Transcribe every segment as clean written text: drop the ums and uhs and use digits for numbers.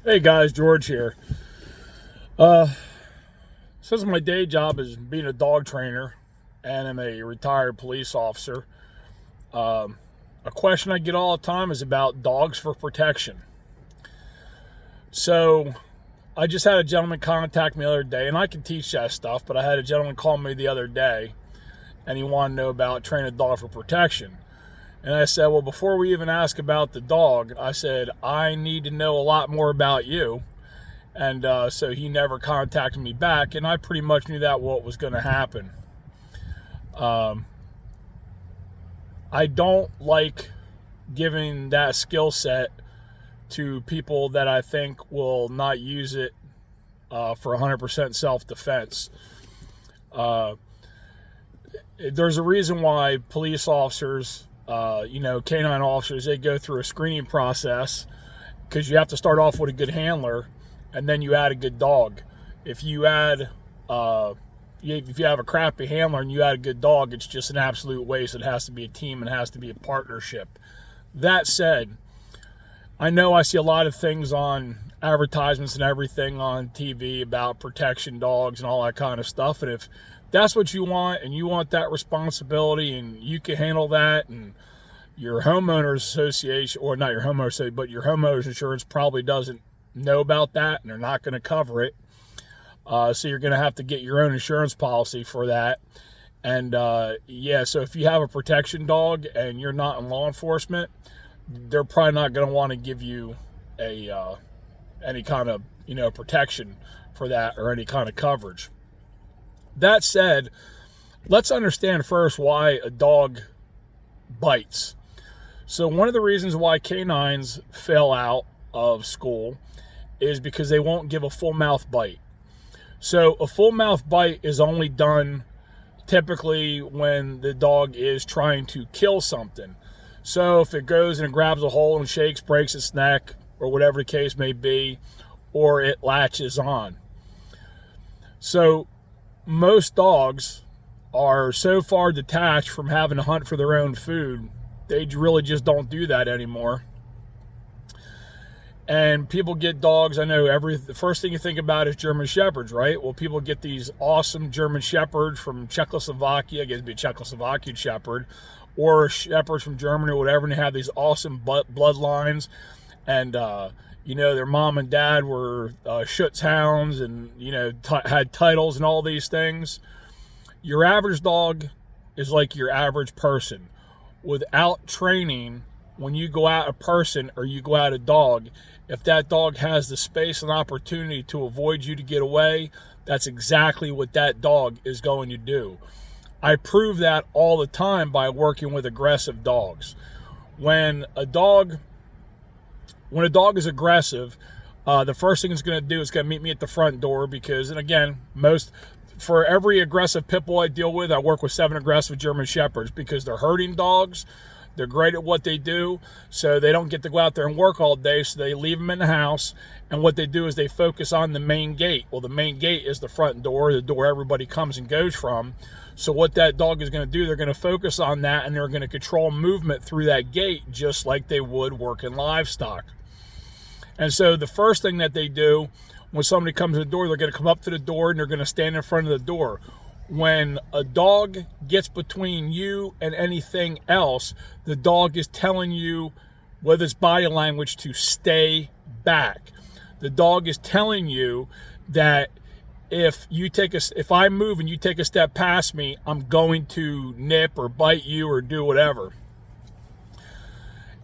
Hey guys, George here. Uh, since my day job is being a dog trainer and I'm a retired police officer, um, a question I get all the time is about dogs for protection. So I just had a gentleman contact me the other day, and I can teach that stuff, but I had a gentleman call me the other day and he wanted to know about training a dog for protection. And I said, well, before we even ask about the dog, I said, I need to know a lot more about you. And so he never contacted me back, and I pretty much knew that what was going to happen. Um, I don't like giving that skill set to people that I think will not use it for 100% self-defense. Uh, there's a reason why police officers, canine officers, they go through a screening process, because you have to start off with a good handler and then you add a good dog. If you add, if you have a crappy handler and you add a good dog, it's just an absolute waste. It has to be a team and it has to be a partnership. That said, I know I see a lot of things on advertisements and everything on TV about protection dogs and all that kind of stuff. And if that's what you want and you want that responsibility and you can handle that, and your homeowners association, or not your homeowners association, but your homeowners insurance probably doesn't know about that and they're not going to cover it. So you're going to have to get your own insurance policy for that. And so if you have a protection dog and you're not in law enforcement, they're probably not going to want to give you any kind of protection for that or any kind of coverage. That said, let's understand first why a dog bites. So one of the reasons why canines fail out of school is because they won't give a full mouth bite. So a full mouth bite is only done typically when the dog is trying to kill something. So if it goes and it grabs a hole and shakes, breaks its neck, or whatever the case may be, or it latches on. So most dogs are so far detached from having to hunt for their own food, they really just don't do that anymore. And people get dogs, I know the first thing you think about is German Shepherds, right? Well, people get these awesome German Shepherds from Czechoslovakia, I guess it'd be a Czechoslovakian Shepherd, or Shepherds from Germany or whatever, and they have these awesome bloodlines. And, their mom and dad were Schutz hounds and, had titles and all these things. Your average dog is like your average person. Without training, when you go out a person or you go out a dog, if that dog has the space and opportunity to avoid you to get away, that's exactly what that dog is going to do. I prove that all the time by working with aggressive dogs. When a dog is aggressive, the first thing it's going to do is going to meet me at the front door because, and again, for every aggressive pit bull I deal with, I work with 7 aggressive German Shepherds because they're herding dogs. They're great at what they do, so they don't get to go out there and work all day, so they leave them in the house, and what they do is they focus on the main gate. Well, the main gate is the front door, the door everybody comes and goes from. So what that dog is going to do, they're going to focus on that, and they're going to control movement through that gate just like they would working livestock. And so the first thing that they do when somebody comes to the door, they're going to come up to the door and they're going to stand in front of the door. When a dog gets between you and anything else, the dog is telling you with its body language to stay back. The dog is telling you that if I move and you take a step past me, I'm going to nip or bite you or do whatever.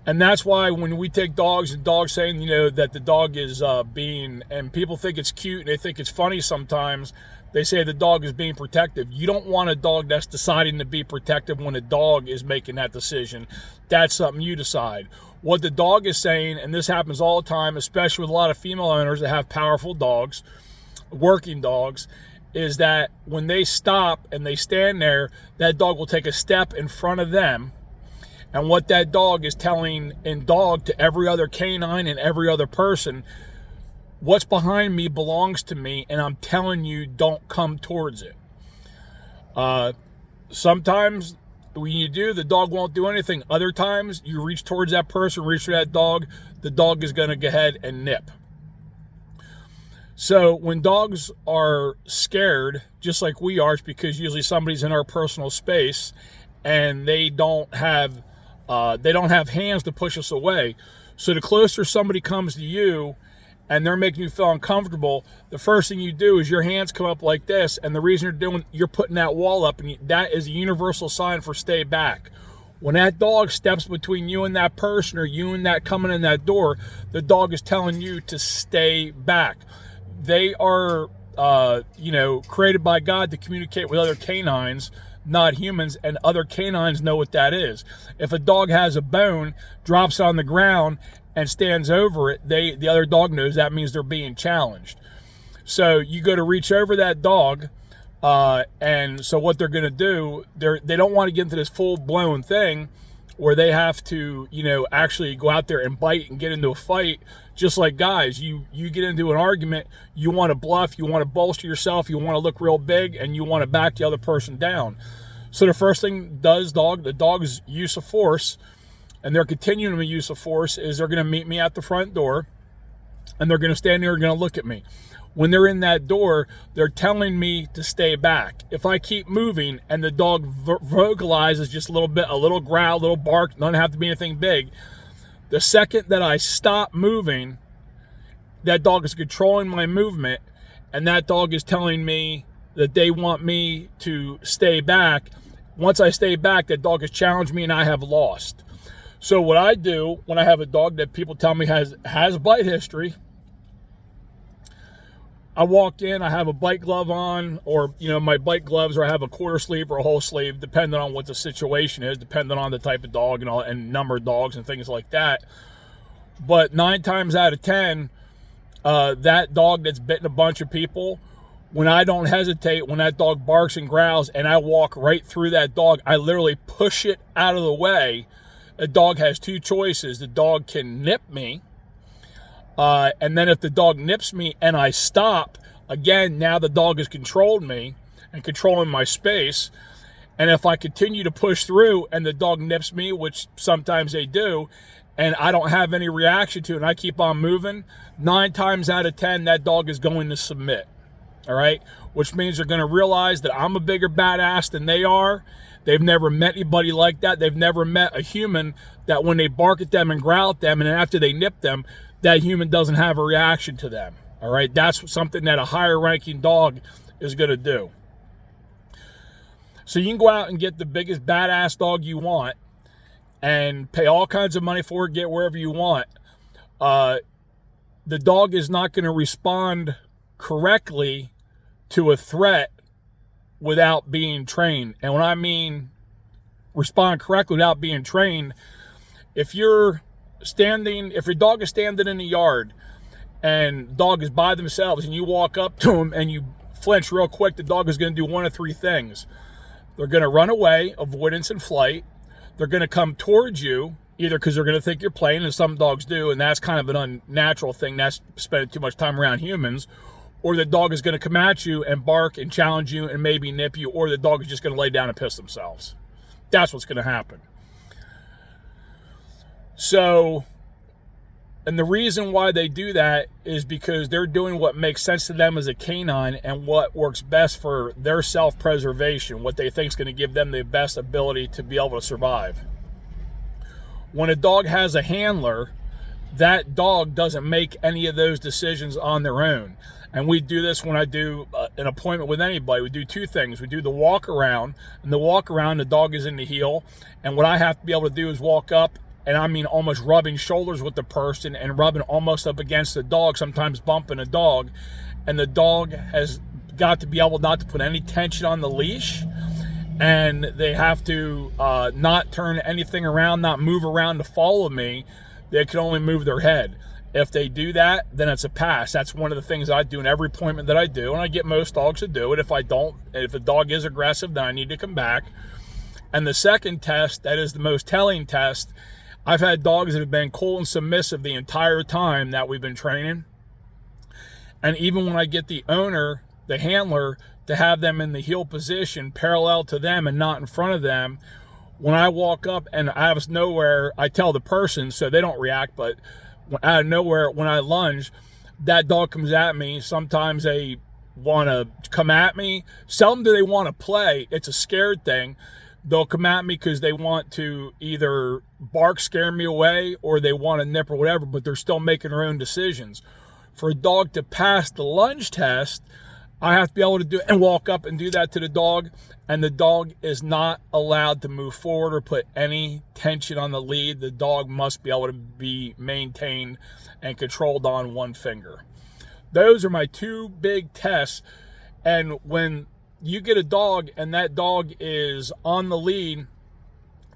And that's why when we take dogs, and dogs saying, that the dog is and people think it's cute and they think it's funny sometimes, they say the dog is being protective. You don't want a dog that's deciding to be protective when a dog is making that decision. That's something you decide. What the dog is saying, and this happens all the time, especially with a lot of female owners that have powerful dogs, working dogs, is that when they stop and they stand there, that dog will take a step in front of them. And what that dog is telling in dog to every other canine and every other person, what's behind me belongs to me, and I'm telling you, don't come towards it. Sometimes when you do, the dog won't do anything. Other times, you reach towards that person, reach for that dog, the dog is going to go ahead and nip. So when dogs are scared, just like we are, it's because usually somebody's in our personal space and they don't have hands to push us away. So the closer somebody comes to you and they're making you feel uncomfortable, the first thing you do is your hands come up like this, and the reason you're putting that wall up, and that is a universal sign for stay back. When that dog steps between you and that person, or you and that coming in that door, the dog is telling you to stay back. They are, created by God to communicate with other canines, not humans, and other canines know what that is. If a dog has a bone, drops on the ground, and stands over it, the other dog knows that means they're being challenged. So you go to reach over that dog, and so what they're going to do, they don't want to get into this full-blown thing where they have to, actually go out there and bite and get into a fight. Just like guys, you get into an argument, you want to bluff, you want to bolster yourself, you want to look real big, and you want to back the other person down. So the first thing the dog's use of force, and they're continuing to use of force, is they're going to meet me at the front door, and they're going to stand there and going to look at me. When they're in that door, they're telling me to stay back. If I keep moving and the dog vocalizes just a little bit, a little growl, a little bark, doesn't have to be anything big, the second that I stop moving, that dog is controlling my movement, and that dog is telling me that they want me to stay back. Once I stay back, that dog has challenged me and I have lost. So what I do when I have a dog that people tell me has a bite history, I walk in, I have a bite glove on, or, my bite gloves, or I have a quarter sleeve or a whole sleeve, depending on what the situation is, depending on the type of dog and number of dogs and things like that. But 9 times out of 10, that dog that's bitten a bunch of people, when I don't hesitate, when that dog barks and growls and I walk right through that dog, I literally push it out of the way. The dog has 2 choices. The dog can nip me. And then if the dog nips me and I stop, again, now the dog has controlled me and controlling my space. And if I continue to push through and the dog nips me, which sometimes they do, and I don't have any reaction to it and I keep on moving, 9 times out of 10, that dog is going to submit. All right? Which means they're going to realize that I'm a bigger badass than they are. They've never met anybody like that. They've never met a human that when they bark at them and growl at them, and then after they nip them, that human doesn't have a reaction to them. All right? That's something that a higher ranking dog is going to do. So you can go out and get the biggest badass dog you want and pay all kinds of money for it, get wherever you want. The dog is not going to respond correctly to a threat without being trained. And when I mean respond correctly without being trained, if your dog is standing in the yard and the dog is by themselves and you walk up to them and you flinch real quick, the dog is going to do one of 3 things. They're going to run away, avoidance and flight. They're going to come towards you, either because they're going to think you're playing, and some dogs do, and that's kind of an unnatural thing. That's spending too much time around humans. Or the dog is going to come at you and bark and challenge you and maybe nip you, or the dog is just going to lay down and piss themselves. That's what's going to happen. So, and the reason why they do that is because they're doing what makes sense to them as a canine and what works best for their self-preservation, what they think is going to give them the best ability to be able to survive. When a dog has a handler, that dog doesn't make any of those decisions on their own. And we do this when I do an appointment with anybody. We do 2 things. We do the walk around, and the walk around, the dog is in the heel. And what I have to be able to do is walk up, and I mean almost rubbing shoulders with the person and rubbing almost up against the dog, sometimes bumping the dog. And the dog has got to be able not to put any tension on the leash. And they have to not turn anything around, not move around to follow me. They can only move their head. If they do that, then it's a pass. That's one of the things I do in every appointment that I do, and I get most dogs to do it. If the dog is aggressive, then I need to come back. And the second test, that is the most telling test, I've had dogs that have been cool and submissive the entire time that we've been training. And even when I get the owner, the handler, to have them in the heel position parallel to them and not in front of them, when I walk up and out of nowhere, I tell the person so they don't react, but out of nowhere, when I lunge, that dog comes at me. Sometimes they want to come at me. Seldom do they want to play. It's a scared thing. They'll come at me because they want to either bark, scare me away, or they want to nip or whatever, but they're still making their own decisions. For a dog to pass the lunge test, I have to be able to do and walk up and do that to the dog, and the dog is not allowed to move forward or put any tension on the lead. The dog must be able to be maintained and controlled on one finger. Those are my two big tests. And when you get a dog and that dog is on the lead,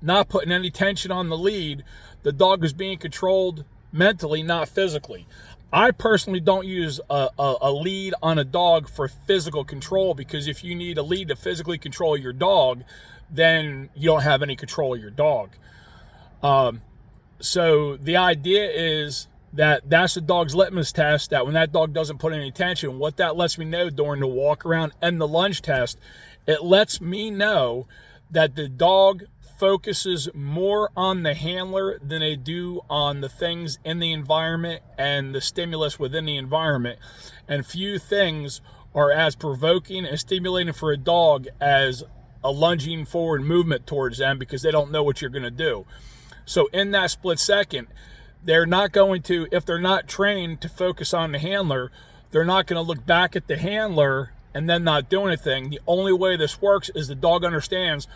not putting any tension on the lead, the dog is being controlled mentally, not physically. I personally don't use a lead on a dog for physical control, because if you need a lead to physically control your dog, then you don't have any control of your dog. So the idea is that's the dog's litmus test, that when that dog doesn't put any tension, what that lets me know during the walk around and the lunge test, it lets me know that the dog focuses more on the handler than they do on the things in the environment and the stimulus within the environment. And few things are as provoking and stimulating for a dog as a lunging forward movement towards them, because they don't know what you're going to do. So in that split second, they're not going to, if they're not trained to focus on the handler, they're not going to look back at the handler and then not do anything. The only way this works is the dog understands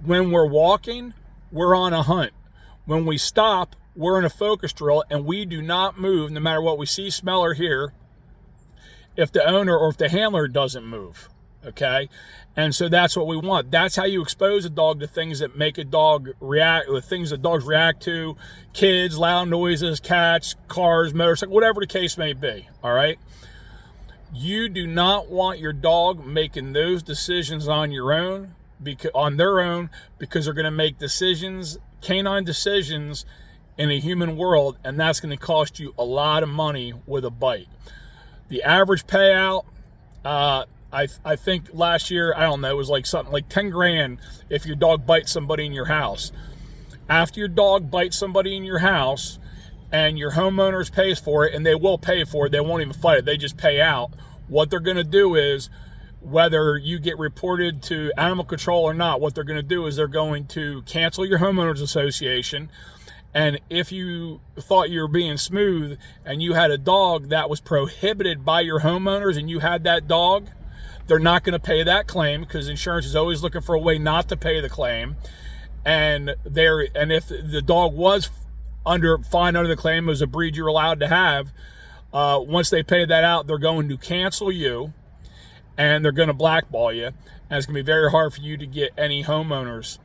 when we're walking, we're on a hunt. When we stop, we're in a focus drill, and we do not move no matter what we see, smell, or hear if the owner or if the handler doesn't move, okay? And so that's what we want. That's how you expose a dog to things that make a dog react, or things that dogs react to: kids, loud noises, cats, cars, motorcycles, whatever the case may be, all right? You do not want your dog making those decisions on your own, because they're going to make decisions, canine decisions, in a human world, and that's going to cost you a lot of money with a bite. The average payout, I think last year, I don't know, it was like something like 10 grand if your dog bites somebody in your house. After your dog bites somebody in your house and your homeowners pays for it, and they will pay for it, they won't even fight it, they just pay out. What they're going to do is, whether you get reported to animal control or not, what they're going to do is they're going to cancel your homeowners association. And if you thought you were being smooth and you had a dog that was prohibited by your homeowners and you had that dog, they're not going to pay that claim, because insurance is always looking for a way not to pay the claim. And if the dog was fine under the claim, it was a breed you're allowed to have, once they pay that out, they're going to cancel you, and they're going to blackball you, and it's going to be very hard for you to get any homeowners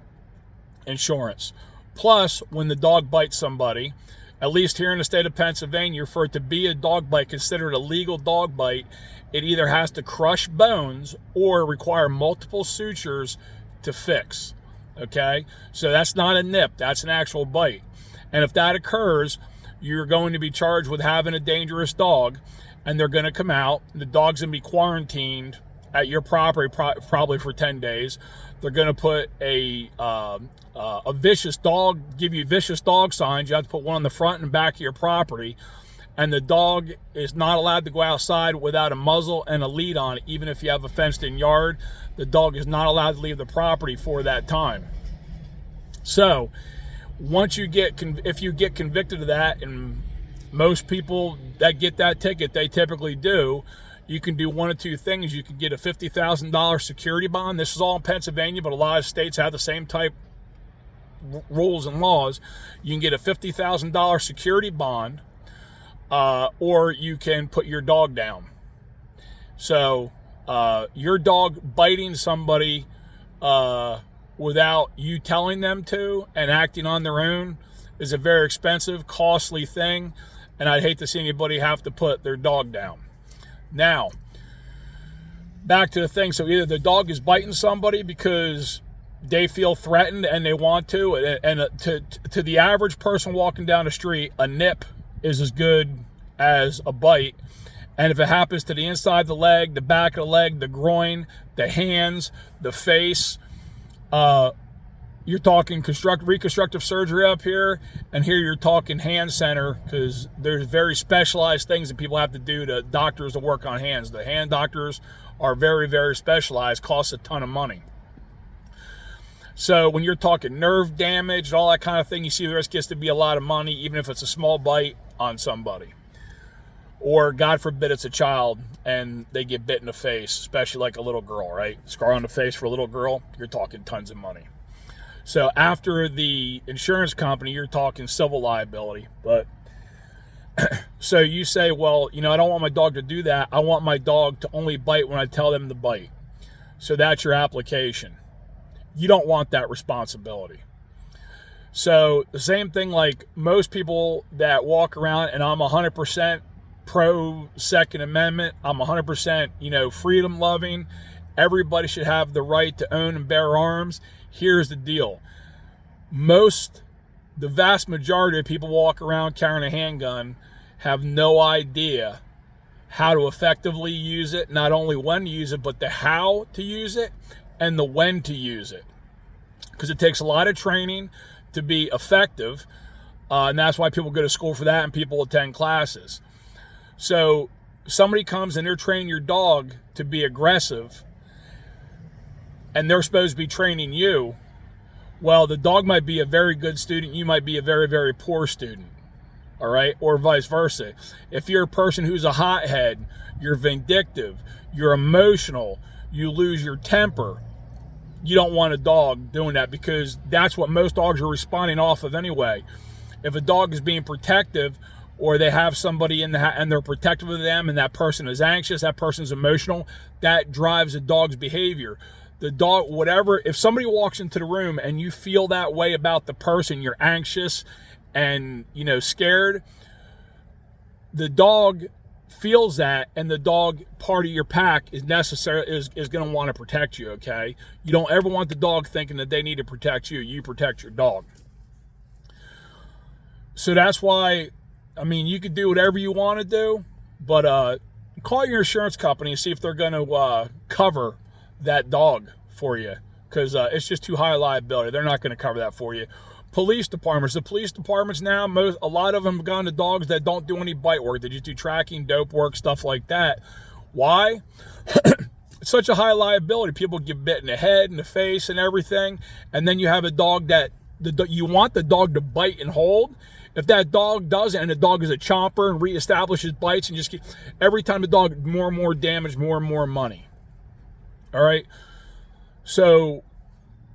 insurance. Plus, when the dog bites somebody, at least here in the state of Pennsylvania, for it to be a dog bite, considered a legal dog bite, it either has to crush bones or require multiple sutures to fix, okay? So that's not a nip, that's an actual bite. And if that occurs, you're going to be charged with having a dangerous dog, and they're going to come out. The dog's going to be quarantined at your property probably for 10 days. They're going to put a vicious dog, give you vicious dog signs. You have to put one on the front and back of your property. And the dog is not allowed to go outside without a muzzle and a lead on it. Even if you have a fenced-in yard, the dog is not allowed to leave the property for that time. So once you if you get convicted of that, and most people that get that ticket, they typically do, you can do one of two things. You can get a $50,000 security bond. This is all in Pennsylvania, but a lot of states have the same type rules and laws. You can get a $50,000 security bond, or you can put your dog down. So your dog biting somebody without you telling them to and acting on their own is a very expensive, costly thing, and I'd hate to see anybody have to put their dog down. Now, back to the thing. So either the dog is biting somebody because they feel threatened and they want to, and to the average person walking down the street, a nip is as good as a bite. And if it happens to the inside of the leg, the back of the leg, the groin, the hands, the face, you're talking reconstructive surgery up here, and here you're talking hand center, because there's very specialized things that people have to do to doctors to work on hands. The hand doctors are very, very specialized, costs a ton of money. So when you're talking nerve damage and all that kind of thing, you see the risk gets to be a lot of money, even if it's a small bite on somebody. Or, God forbid, it's a child and they get bit in the face, especially like a little girl, right? Scar on the face for a little girl, you're talking tons of money. So after the insurance company, you're talking civil liability. But so you say, well, I don't want my dog to do that. I want my dog to only bite when I tell them to bite. So that's your application. You don't want that responsibility. So the same thing, like most people that walk around, and I'm 100% pro Second Amendment. I'm 100%, freedom loving. Everybody should have the right to own and bear arms. Here's the deal. The vast majority of people walk around carrying a handgun have no idea how to effectively use it, not only when to use it, but the how to use it and the when to use it. Because it takes a lot of training to be effective, and that's why people go to school for that and people attend classes. So somebody comes and they're training your dog to be aggressive, and they're supposed to be training you. Well, the dog might be a very good student. You might be a very, very poor student. All right? Or vice versa. If you're a person who's a hothead, you're vindictive, you're emotional, you lose your temper, you don't want a dog doing that, because that's what most dogs are responding off of anyway. If a dog is being protective, or they have somebody in the and they're protective of them, and that person is anxious, that person's emotional, that drives a dog's behavior. The dog, whatever, if somebody walks into the room and you feel that way about the person, you're anxious and, scared, the dog feels that, and the dog, part of your pack, is going to want to protect you, okay? You don't ever want the dog thinking that they need to protect you. You protect your dog. So that's why, you could do whatever you want to do, but call your insurance company and see if they're going to cover that dog for you, because it's just too high a liability. They're not going to cover that for you. Police departments. The police departments now, a lot of them have gone to dogs that don't do any bite work. They just do tracking, dope work, stuff like that. Why? It's such a high liability. People get bit in the head and the face and everything, and then you have a dog that you want the dog to bite and hold. If that dog doesn't, and the dog is a chomper and reestablishes bites, and just every time the dog, more and more damage, more and more money. All right? So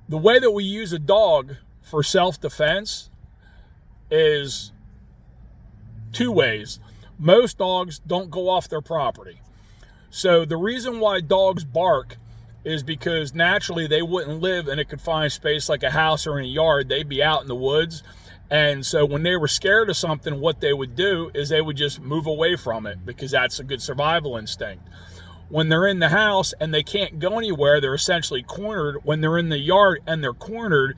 the way that we use a dog for self-defense is two ways. Most dogs don't go off their property. So the reason why dogs bark is because naturally they wouldn't live in a confined space like a house or in a yard. They'd be out in the woods. And so when they were scared of something, what they would do is they would just move away from it, because that's a good survival instinct. When they're in the house and they can't go anywhere, they're essentially cornered. When they're in the yard and they're cornered,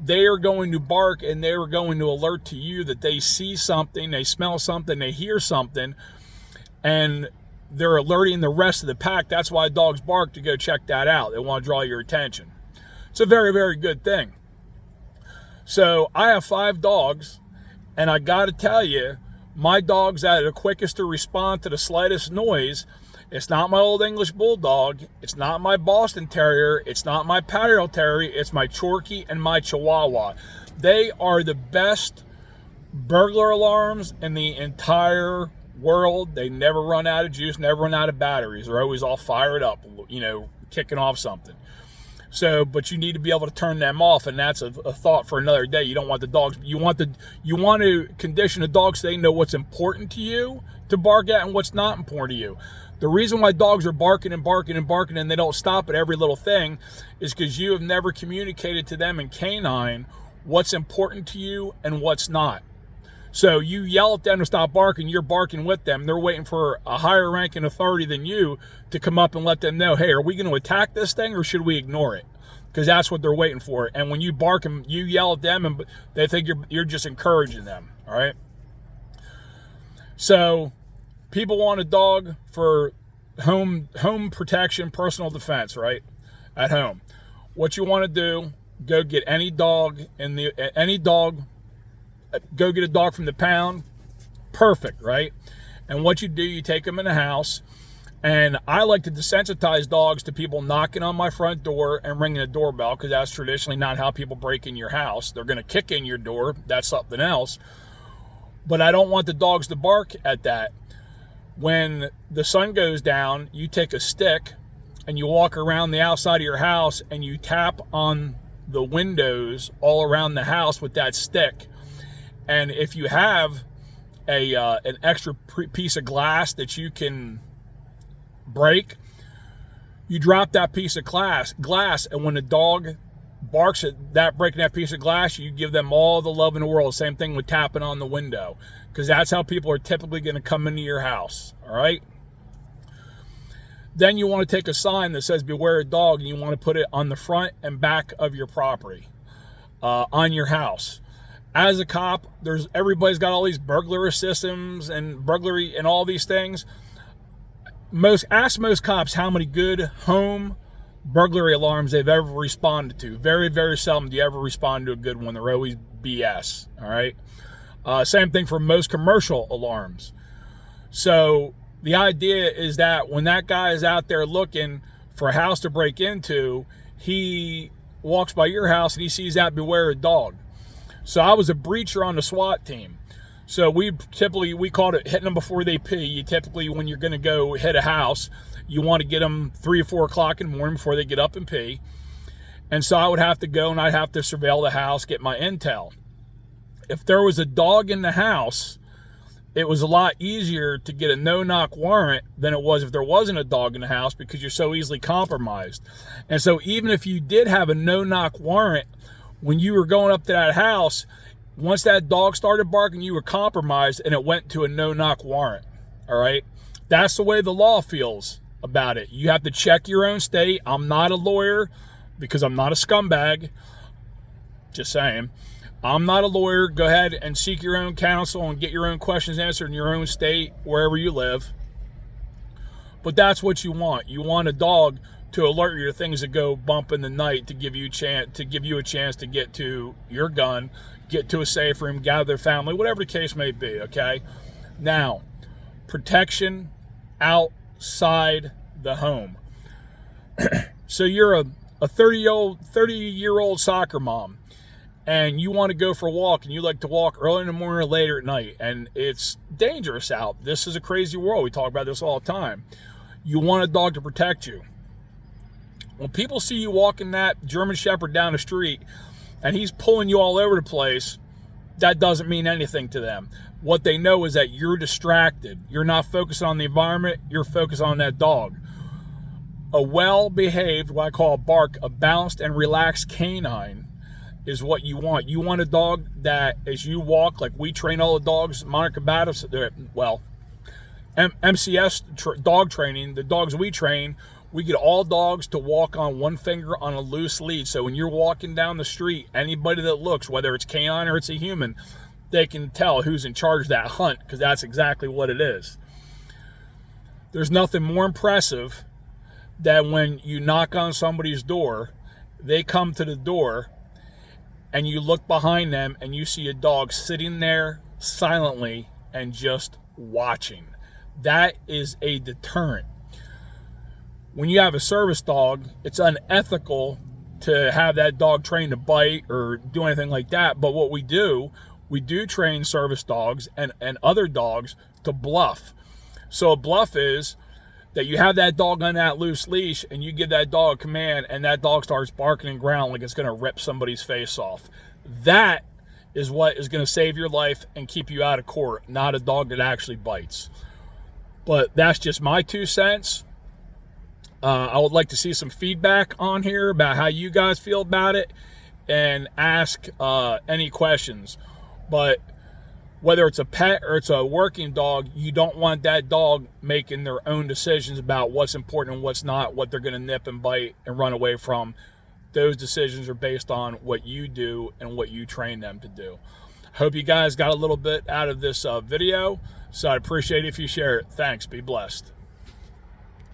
they are going to bark, and they are going to alert to you that they see something, they smell something, they hear something, and they're alerting the rest of the pack. That's why dogs bark, to go check that out. They want to draw your attention. It's a very, very good thing. So I have 5 dogs, and I got to tell you, my dogs that are the quickest to respond to the slightest noise. It's not my old English Bulldog. It's not my Boston Terrier. It's not my Patio Terrier. It's my Chorky and my Chihuahua. They are the best burglar alarms in the entire world. They never run out of juice, never run out of batteries. They're always all fired up, kicking off something. So, but you need to be able to turn them off, and that's a thought for another day. You don't want the dogs. You want to condition the dogs so they know what's important to you to bark at and what's not important to you. The reason why dogs are barking and barking and barking and they don't stop at every little thing is because you have never communicated to them in canine what's important to you and what's not. So you yell at them to stop barking, you're barking with them. They're waiting for a higher ranking authority than you to come up and let them know, hey, are we going to attack this thing or should we ignore it? Because that's what they're waiting for. And when you bark and you yell at them, and they think you're just encouraging them, all right? So people want a dog for home protection, personal defense, right? At home. What you want to do, go get any dog go get a dog from the pound. Perfect, right? And what you do, you take them in the house. And I like to desensitize dogs to people knocking on my front door and ringing the doorbell, because that's traditionally not how people break in your house. They're going to kick in your door. That's something else. But I don't want the dogs to bark at that. When the sun goes down, you take a stick and you walk around the outside of your house and you tap on the windows all around the house with that stick. And if you have an extra piece of glass that you can break, you drop that piece of glass, and when the dog barks at that, breaking that piece of glass, you give them all the love in the world. Same thing with tapping on the window, because that's how people are typically going to come into your house. All right. Then you want to take a sign that says "Beware a dog," and you want to put it on the front and back of your property, on your house. As a cop, everybody's got all these burglary systems and burglary and all these things. Ask most cops how many good home burglary alarms they've ever responded to. Very, very seldom do you ever respond to a good one. They're always BS. All right. Same thing for most commercial alarms. So the idea is that when that guy is out there looking for a house to break into, he walks by your house and he sees that "Beware a dog." So I was a breacher on the SWAT team. So we called it hitting them before they pee. You typically, when you're going to go hit a house, you want to get them 3 or 4 o'clock in the morning before they get up and pee. And so I would have to go and I'd have to surveil the house, get my intel. If there was a dog in the house, it was a lot easier to get a no-knock warrant than it was if there wasn't a dog in the house, because you're so easily compromised. And so even if you did have a no-knock warrant, when you were going up to that house, once that dog started barking, you were compromised and it went to a no-knock warrant. All right. That's the way the law feels about it. You have to check your own state. I'm not a lawyer because I'm not a scumbag. Just saying. I'm not a lawyer. Go ahead and seek your own counsel and get your own questions answered in your own state, wherever you live. But that's what you want. You want a dog to alert you to things that go bump in the night, to give you a chance to get to your gun, get to a safe room, gather their family, whatever the case may be. Okay. Now, protection outside the home. So you're a 30-year-old soccer mom, and you want to go for a walk, and you like to walk early in the morning or later at night, and it's dangerous out. This is a crazy world. We talk about this all the time. You want a dog to protect you. When people see you walking that German Shepherd down the street and he's pulling you all over the place, that doesn't mean anything to them. What they know is that you're distracted. You're not focused on the environment. You're focused on that dog. A well-behaved, what I call a balanced and relaxed canine is what you want. You want a dog that, as you walk, like we train all the dogs, monarch combatives, MCS dog training, the dogs we train, we get all dogs to walk on one finger on a loose lead. So when you're walking down the street, anybody that looks, whether it's canine or it's a human, they can tell who's in charge of that hunt, because that's exactly what it is. There's nothing more impressive than when you knock on somebody's door, they come to the door, and you look behind them and you see a dog sitting there silently and just watching. That is a deterrent. When you have a service dog, it's unethical to have that dog trained to bite or do anything like that. But what we do train service dogs and other dogs to bluff. So a bluff is that you have that dog on that loose leash and you give that dog a command and that dog starts barking and growling like it's going to rip somebody's face off. That is what is going to save your life and keep you out of court, not a dog that actually bites. But that's just my 2 cents. I would like to see some feedback on here about how you guys feel about it and ask any questions. But whether it's a pet or it's a working dog, you don't want that dog making their own decisions about what's important and what's not, what they're going to nip and bite and run away from. Those decisions are based on what you do and what you train them to do. Hope you guys got a little bit out of this video, so I'd appreciate it if you share it. Thanks. Be blessed.